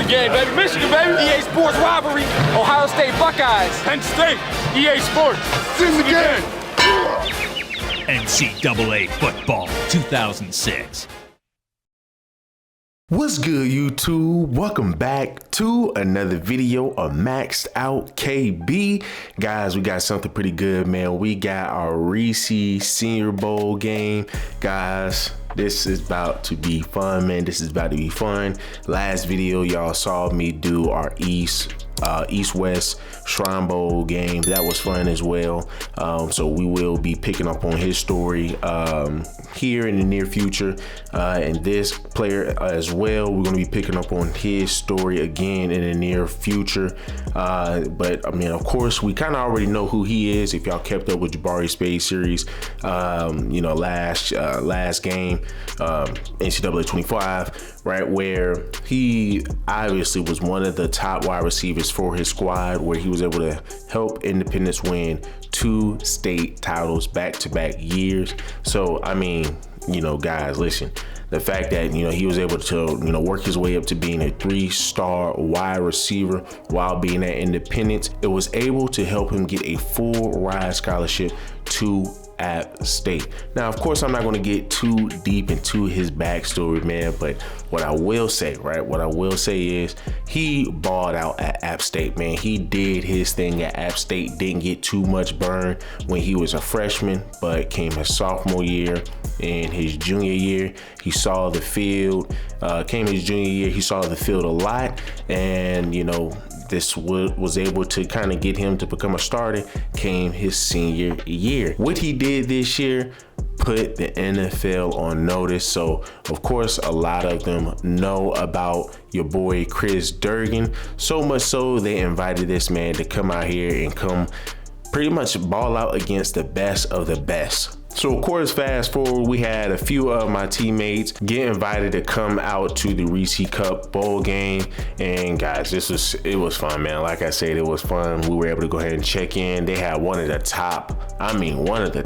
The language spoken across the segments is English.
game, baby. Michigan, baby. EA Sports rivalry. Ohio State Buckeyes. Penn State. EA Sports. It's in the game. NCAA Football 2006. What's good, YouTube? Welcome back to another video of Maxed Out KB. Guys, we got something pretty good, man. We got our Reese Senior Bowl game. Guys, this is about to be fun, man. This is about to be fun. Last video, y'all saw me do our East-West Shrine Bowl game. That was fun as well. So we will be picking up on his story here in the near future. And this player as well, we're going to be picking up on his story again in the near future. But I mean, of course, we kind of already know who he is. If y'all kept up with Jabari Spade series, you know, last game, NCAA 25, right, where he obviously was one of the top wide receivers for his squad, where he was able to help Independence win 2 state titles back-to-back years. So I mean, you know, guys, listen, the fact that, you know, he was able to, you know, work his way up to being a 3-star wide receiver while being at Independence, it was able to help him get a full ride scholarship to App State. Now, of course, I'm not going to get too deep into his backstory, man, but what I will say, right, what I will say is he balled out at App State, man. He did his thing at App State, didn't get too much burn when he was a freshman, but came his sophomore year and his junior year, he saw the field. Came his junior year, he saw the field a lot, and, you know, this was able to kind of get him to become a starter. Came his senior year. What he did this year put the NFL on notice. So of course, a lot of them know about your boy Chris Durgan, so much so they invited this man to come out here and come pretty much ball out against the best of the best. So of course, fast forward, we had a few of my teammates get invited to come out to the Reese Cup Bowl game. And guys, it was fun, man. Like I said, it was fun. We were able to go ahead and check in. They had one of the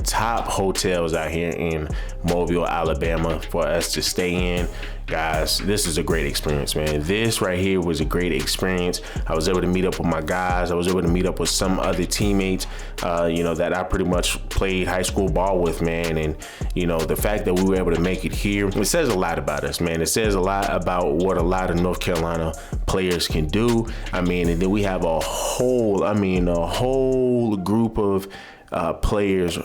top hotels out here in Mobile, Alabama for us to stay in. Guys, this is a great experience, man. This right here was a great experience. I was able to meet up with my guys. I was able to meet up with some other teammates, you know, that I pretty much played high school ball with, man. And, you know, the fact that we were able to make it here, it says a lot about us, man. It says a lot about what a lot of North Carolina players can do. I mean, and then we have a whole group of players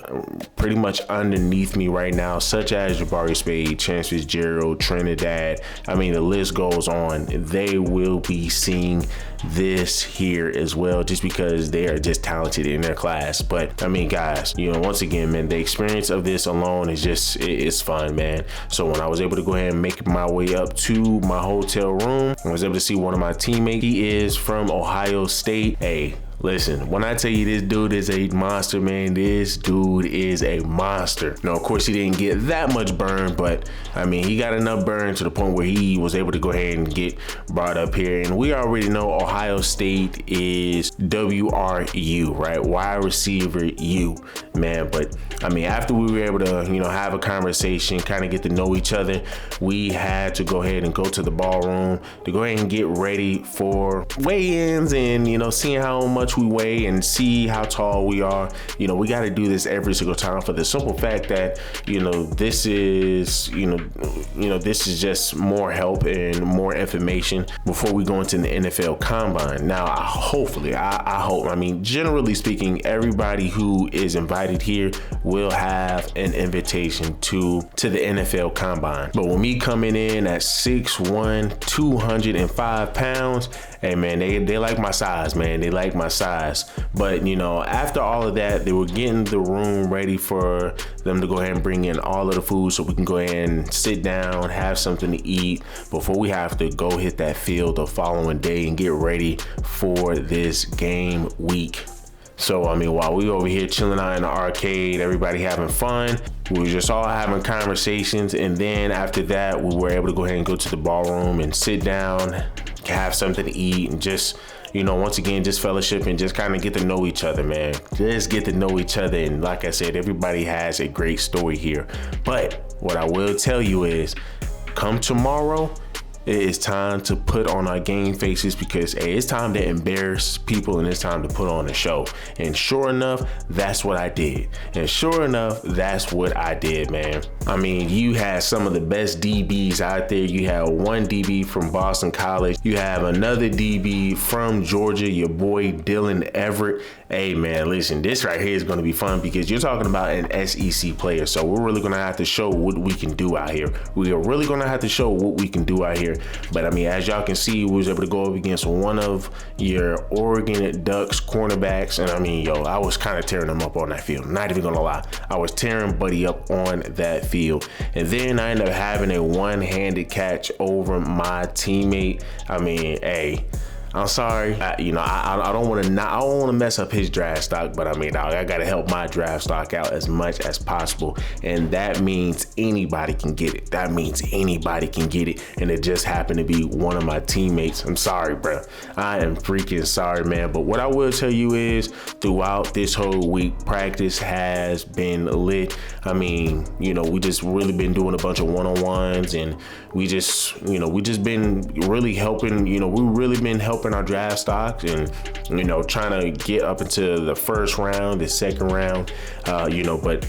pretty much underneath me right now, such as Jabari Spade, Chance Fitzgerald, Trinidad. I mean, the list goes on. They will be seeing this here as well, just because they are just talented in their class. But I mean, guys, you know, once again, man, the experience of this alone is just, it's fun, man. So when I was able to go ahead and make my way up to my hotel room, I was able to see one of my teammates. He is from Ohio State. Hey, listen, when I tell you this dude is a monster, man, this dude is a monster. Now, of course, he didn't get that much burn, but I mean, he got enough burn to the point where he was able to go ahead and get brought up here. And we already know Ohio State is WRU, right? Wide receiver U, man. But I mean, after we were able to, you know, have a conversation, kind of get to know each other, we had to go ahead and go to the ballroom to go ahead and get ready for weigh-ins and, you know, seeing how much we weigh and see how tall we are. You know, we got to do this every single time for the simple fact that, you know, this is, this is just more help and more information before we go into the NFL Combine. Now, I hope, I mean, generally speaking, everybody who is invited here will have an invitation to the NFL Combine. But with me coming in at 6'1", 205 pounds, hey man, they like my size, man. They like my size. But you know, after all of that, they were getting the room ready for them to go ahead and bring in all of the food so we can go ahead and sit down, have something to eat before we have to go hit that field the following day and get ready for this game week. So, I mean, while we over here chilling out in the arcade, everybody having fun, we were just all having conversations. And then after that, we were able to go ahead and go to the ballroom and sit down, have something to eat, and just, you know, once again, just fellowship and just kind of get to know each other, man. Just get to know each other. And like I said, everybody has a great story here. But what I will tell you is, come tomorrow, It is time to put on our game faces because hey, it's time to embarrass people and it's time to put on a show. And sure enough, that's what I did. And sure enough, that's what I did, man. I mean, you had some of the best DBs out there. You had one DB from Boston College. You have another DB from Georgia, your boy Dylan Everett. Hey man, listen, this right here is going to be fun because you're talking about an SEC player. So we're really going to have to show what we can do out here. We are really going to have to show what we can do out here. But I mean, as y'all can see, we was able to go up against one of your Oregon Ducks cornerbacks. And I mean, yo, I was kind of tearing them up on that field. Not even going to lie. I was tearing Buddy up on that field. And then I ended up having a one-handed catch over my teammate. I mean, hey, I'm sorry. I don't want to mess up his draft stock, but I mean, dog, I got to help my draft stock out as much as possible. And that means anybody can get it. That means anybody can get it. And it just happened to be one of my teammates. I'm sorry, bro. I am freaking sorry, man. But what I will tell you is throughout this whole week, practice has been lit. I mean, we just really been doing a bunch of one-on-ones and we just been really helping, we really been helping our draft stocks and trying to get up into the first round, the second round, but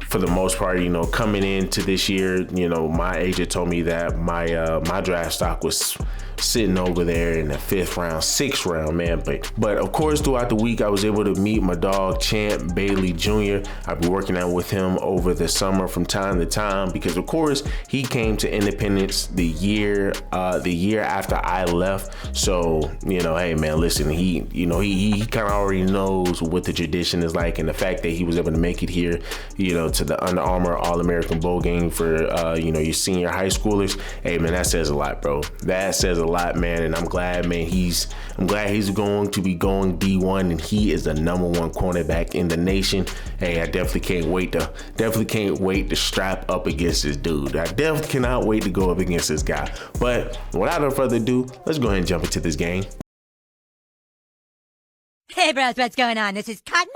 for the most part, coming into this year, my agent told me that my draft stock was sitting over there in the 5th round, 6th round, man. But of course, throughout the week, I was able to meet my dog, Champ Bailey Jr. I've been working out with him over the summer from time to time because, of course, he came to Independence the year after I left. So, hey, man, listen, he kind of already knows what the tradition is like, and the fact that he was able to make it here, to the Under Armour All-American Bowl game for, your senior high schoolers. Hey, man, that says a lot, bro. That says a lot, man, and I'm glad, man. I'm glad he's going to be going D1, and he is the #1 cornerback in the nation. Hey, I definitely can't wait to strap up against this dude. I definitely cannot wait to go up against this guy. But without further ado, let's go ahead and jump into this game. Hey bros, what's going on? This is Cotton.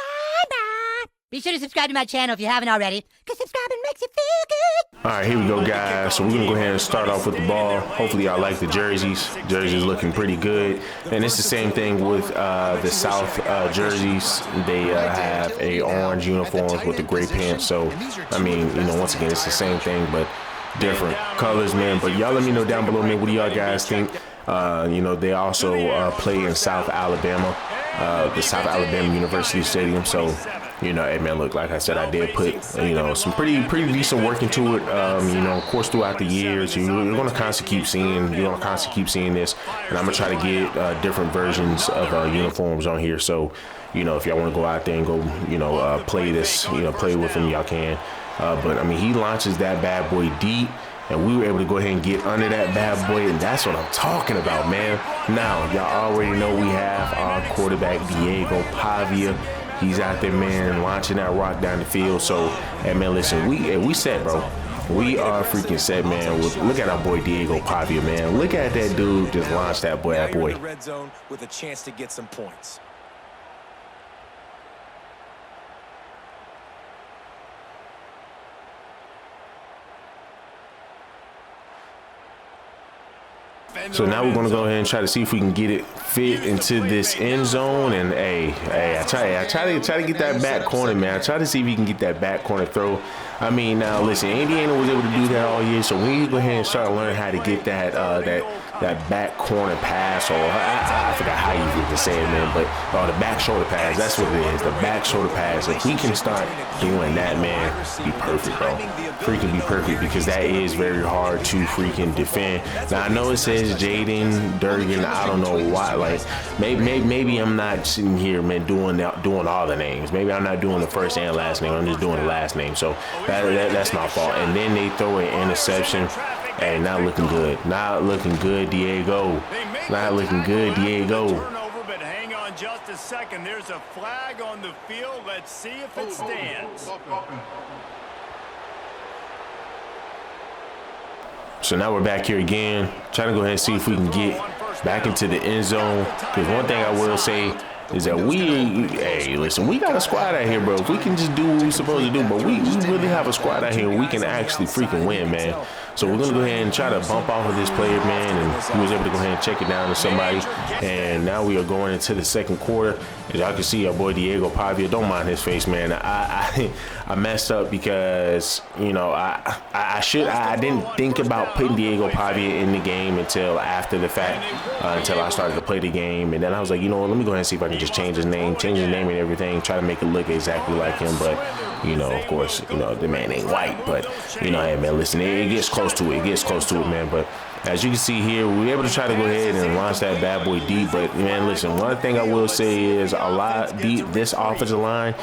Be sure to subscribe to my channel if you haven't already, because subscribing makes you feel good. All right, here we go, guys. So we're going to go ahead and start off with the ball. Hopefully y'all like the jerseys. Jerseys looking pretty good. And it's the same thing with the South jerseys. They have a orange uniforms with the gray pants. So, I mean, once again, it's the same thing, but different colors, man. But y'all let me know down below, man, what do y'all guys think? They also play in South Alabama, the South Alabama University Stadium. So, hey man, look, like I said, I did put, some pretty decent work into it. Of course, throughout the years, you're going to constantly keep seeing this, and I'm going to try to get different versions of uniforms on here. So, if y'all want to go out there and go, play this, play with him, y'all can. But I mean, he launches that bad boy deep. And we were able to go ahead and get under that bad boy, and that's what I'm talking about, man. Now, y'all already know we have our quarterback, Diego Pavia. He's out there, man, launching that rock down the field. So, hey, man, listen, we set, bro. We are freaking set, man. Look at our boy Diego Pavia, man. Look at that dude just launch that boy. That boy. Red zone with a chance to get some points. So now we're gonna go ahead and try to see if we can get it fit into this end zone. And I try to get that back corner, man. I try to see if you can get that back corner throw. I mean, now listen, Indiana was able to do that all year, so we need to go ahead and start learning how to get that that back corner pass, or I forgot how you even say it, man, but the back shoulder pass. That's what it is, the back shoulder pass. If we can start doing that, man, be perfect, bro. Freaking be perfect, because that is very hard to freaking defend. Now I know it says Jaden Durgan. I don't know why. Like maybe I'm not sitting here, man, doing all the names. Maybe I'm not doing the first and last name. I'm just doing the last name. So that's my fault. And then they throw an interception. Hey, not looking good. Not looking good, Diego. Not looking good, Diego. But hang on just a second. There's a flag on the field. Let's see if it stands. So now we're back here again, trying to go ahead and see if we can get back into the end zone. Because one thing I will say is that we got a squad out here, bro. If we can just do what we're supposed to do, but we really have a squad out here. We can actually freaking win, man. So we're gonna go ahead and try to bump off of this player, man, and he was able to go ahead and check it down to somebody. And now we are going into the second quarter. As y'all can see, our boy Diego Pavia, don't mind his face, man. I messed up because, you know, I didn't think about putting Diego Pavia in the game until after the fact, until I started to play the game. And then I was like, you know what, let me go ahead and see if I can just change his name and everything, try to make it look exactly like him. But, you know, of course, you know, the man ain't white, but, you know, hey, man, listen, it gets close to it. It gets close to it, man. But as you can see here, we were able to try to go ahead and launch that bad boy deep. But, man, listen, one thing I will say is a lot deep, this offensive line,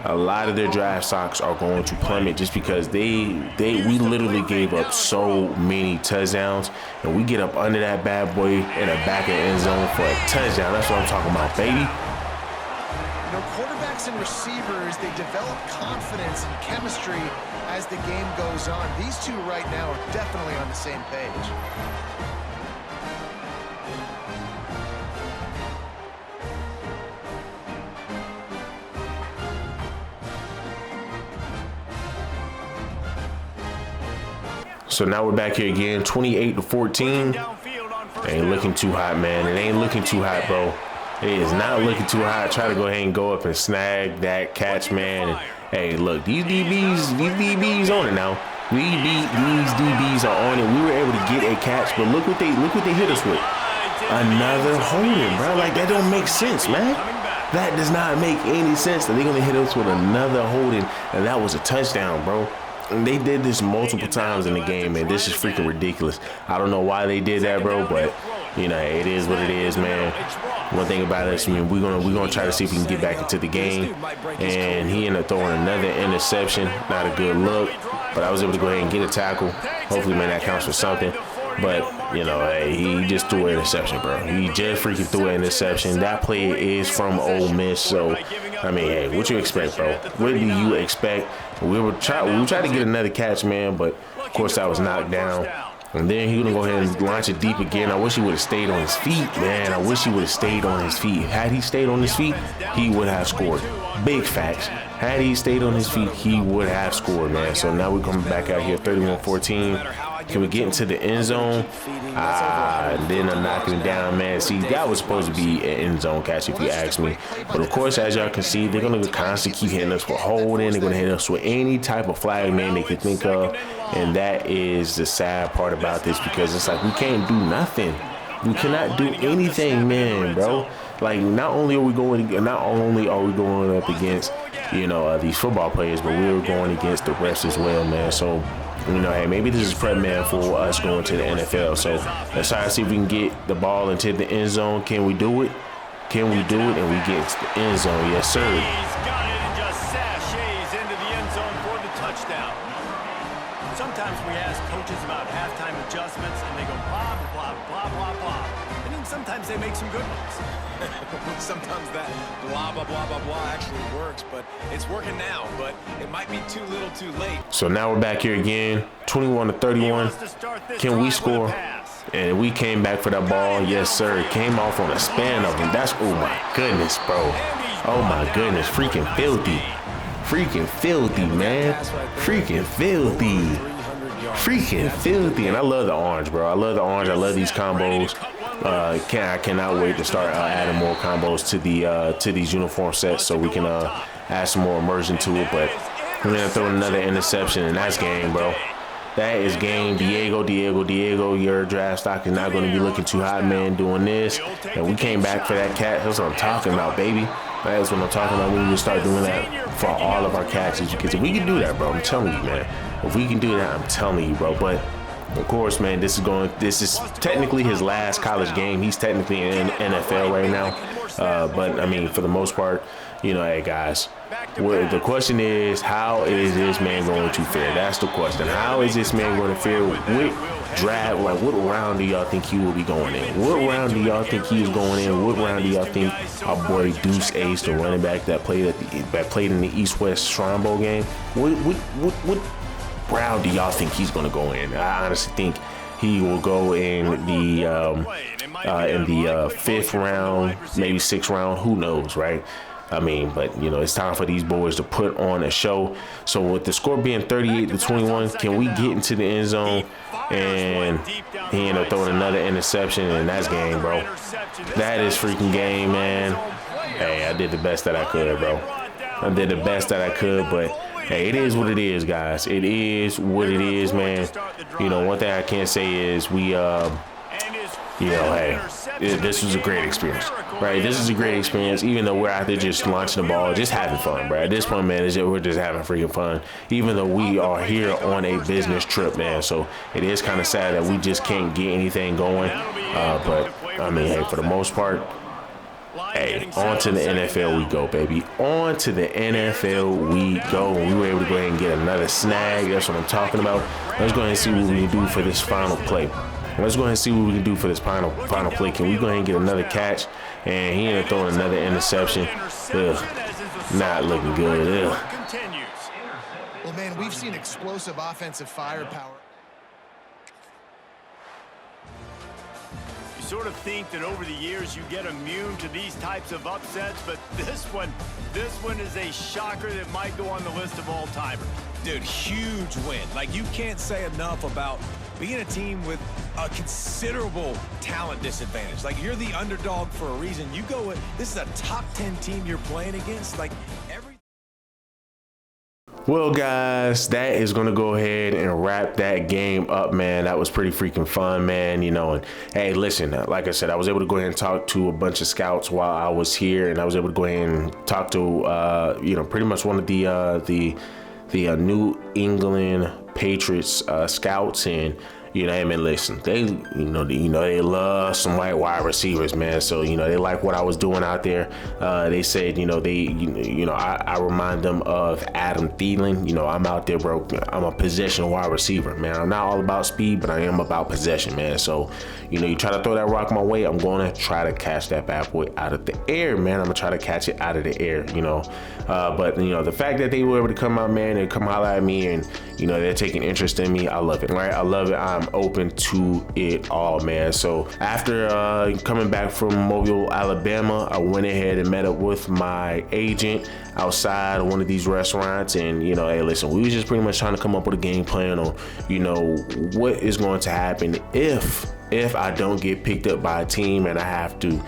a lot of their draft stocks are going to plummet just because we literally gave up so many touchdowns, and we get up under that bad boy in the back of the end zone for a touchdown. That's what I'm talking about, baby. You know, quarterbacks and receivers, they develop confidence and chemistry as the game goes on. These two right now are definitely on the same page. So now we're back here again, 28-14. Ain't looking too hot, man. It ain't looking too hot, bro. It is not looking too hot. Try to go ahead and go up and snag that catch, man. And, hey, look, these DBs on it now. These DBs are on it. We were able to get a catch, but look what they hit us with. Another holding, bro. Like, that don't make sense, man. That does not make any sense that they're gonna hit us with another holding, and that was a touchdown, bro. And they did this multiple times in the game, man. This is freaking ridiculous. I don't know why they did that, bro, but you know, it is what it is, man. One thing about us, I mean, we're gonna try to see if we can get back into the game. And he ended up throwing another interception. Not a good look, but I was able to go ahead and get a tackle. Hopefully, man, that counts for something. But, you know, hey, he just threw an interception, bro. He just freaking threw an interception. That play is from Ole Miss, so, I mean, hey, what you expect, bro? What do you expect? We tried to get another catch, man, but, of course, that was knocked down. And then he gonna go ahead and launch it deep again. I wish he would have stayed on his feet, man. I wish he would have stayed on his feet. Had he stayed on his feet, he would have scored. Big facts. Had he stayed on his feet, he would have scored, man. So now we're coming back out here, 31-14. Can we get into the end zone? And then I'm knocking it down, man. See, that was supposed to be an end zone catch if you ask me. But, of course, as y'all can see, they're going to constantly keep hitting us for holding. They're going to hit us with any type of flag, man, they could think of. And that is the sad part about this, because it's like we can't do nothing. We cannot do anything, man, bro. Like, not only are we going up against, you know, these football players, but we're going against the refs as well, man. So, you know, hey, maybe this is prep, man, for us going to the NFL. So let's try to see if we can get the ball into the end zone. Can we do it? Can we do it? And we get to the end zone. Yes, sir. He's got it and just sashays into the end zone for the touchdown. Sometimes we ask coaches about halftime adjustments, and they go blah, blah, blah, blah, blah. And then sometimes they make some good ones. Sometimes that blah, blah, blah, blah, blah actually works, but it's working now, but it might be too little too late. So now we're back here again, 21-31. Can we score? And we came back for that ball. Yes, sir. It came off on a span of them. That's, oh my goodness, bro. Oh my goodness. Freaking filthy. Freaking filthy, man. Freaking filthy. Freaking filthy. And I love the orange, bro. I love the orange. I love these combos. I cannot wait to start adding more combos to these uniform sets so we can add some more immersion to it. But we're gonna throw another interception, and that's game, bro. That is game. Diego, your draft stock is not going to be looking too hot, man, doing this. And we came back for that catch. That's what I'm talking about, baby. That's what I'm talking about. We need to start doing that for all of our catches, because if we can do that, bro, I'm telling you, man. If we can do that, I'm telling you, bro. But of course, man, this is technically his last college game. He's technically in NFL right now. But I mean, for the most part, you know, hey guys, the question is, how is this man going to fare? That's the question. How is this man going to fare? What draft, like what round do y'all think he will be going in? What round do y'all think he is going in? What round do y'all think our boy Deuce Ace, the running back that played in the East-West Shrine Bowl game? What round do y'all think he's going to go in? I honestly think he will go in the fifth round, maybe sixth round. Who knows, right? I mean, but you know, it's time for these boys to put on a show. So with the score being 38-21, can we get into the end zone? And he ended up throwing another interception, and that's game, bro. That is freaking game, man. Hey, I did the best that I could, bro. I did the best that I could, but hey, it is what it is, guys. It is what it is, man. You know, one thing I can say is we, you know, hey, this was a great experience, right? This is a great experience, even though we're out there just launching the ball, just having fun, bro. At this point, man, we're just having freaking fun, even though we are here on a business trip, man. So it is kind of sad that we just can't get anything going. But, I mean, hey, for the most part, hey, on to the NFL we go, baby. On to the NFL we go. We were able to go ahead and get another snag. That's what I'm talking about. Let's go ahead and see what we can do for this final play. Let's go ahead and see what we can do for this final play. Can we go ahead and get another catch? And he ended up throwing another interception. Ugh, not looking good. Ugh. Well, man, we've seen explosive offensive firepower. You sort of think that over the years you get immune to these types of upsets, but this one is a shocker that might go on the list of all-timers. Dude, huge win. Like, you can't say enough about being a team with a considerable talent disadvantage. Like, you're the underdog for a reason. You go with, this is a top 10 team you're playing against. Like, Well, guys, that is going to go ahead and wrap that game up, man. That was pretty freaking fun, man. You know, and hey, listen, like I said, I was able to go ahead and talk to a bunch of scouts while I was here, and I was able to go ahead and talk to, you know, pretty much one of the New England Patriots scouts. And you know, I mean, listen, they they love some white wide receivers, man. So you know, they like what I was doing out there. They said, you know, I remind them of Adam Thielen. You know, I'm out there, bro. I'm a possession wide receiver, man. I'm not all about speed, but I am about possession, man. So you know, you try to throw that rock my way, I'm gonna try to catch that bad boy out of the air, man. I'm gonna try to catch it out of the air, you know. But you know, the fact that they were able to come out, man, and come holler at me, and you know, they're taking interest in me, I love it, right? I love it. I'm open to it all, man. So after coming back from Mobile, Alabama, I went ahead and met up with my agent outside of one of these restaurants, and you know, hey, listen, we was just pretty much trying to come up with a game plan on, you know, what is going to happen if I don't get picked up by a team and I have to,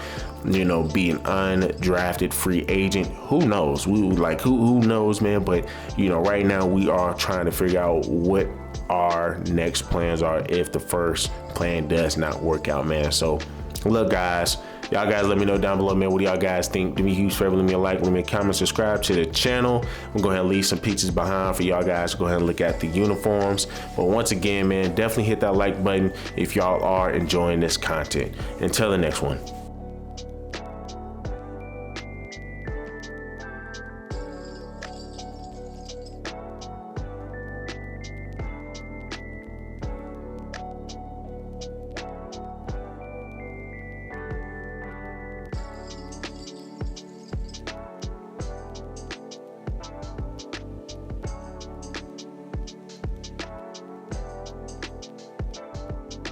you know, be an undrafted free agent. Who knows? Who knows, man? But you know, right now we are trying to figure out what our next plans are if the first plan does not work out, man. So look, guys, y'all guys let me know down below, man, what do y'all guys think? Do me a huge favor, leave me a like, leave me a comment, subscribe to the channel. I'm gonna go ahead and leave some pictures behind for y'all guys to go ahead and look at the uniforms. But once again, man, definitely hit that like button if y'all are enjoying this content. Until the next one.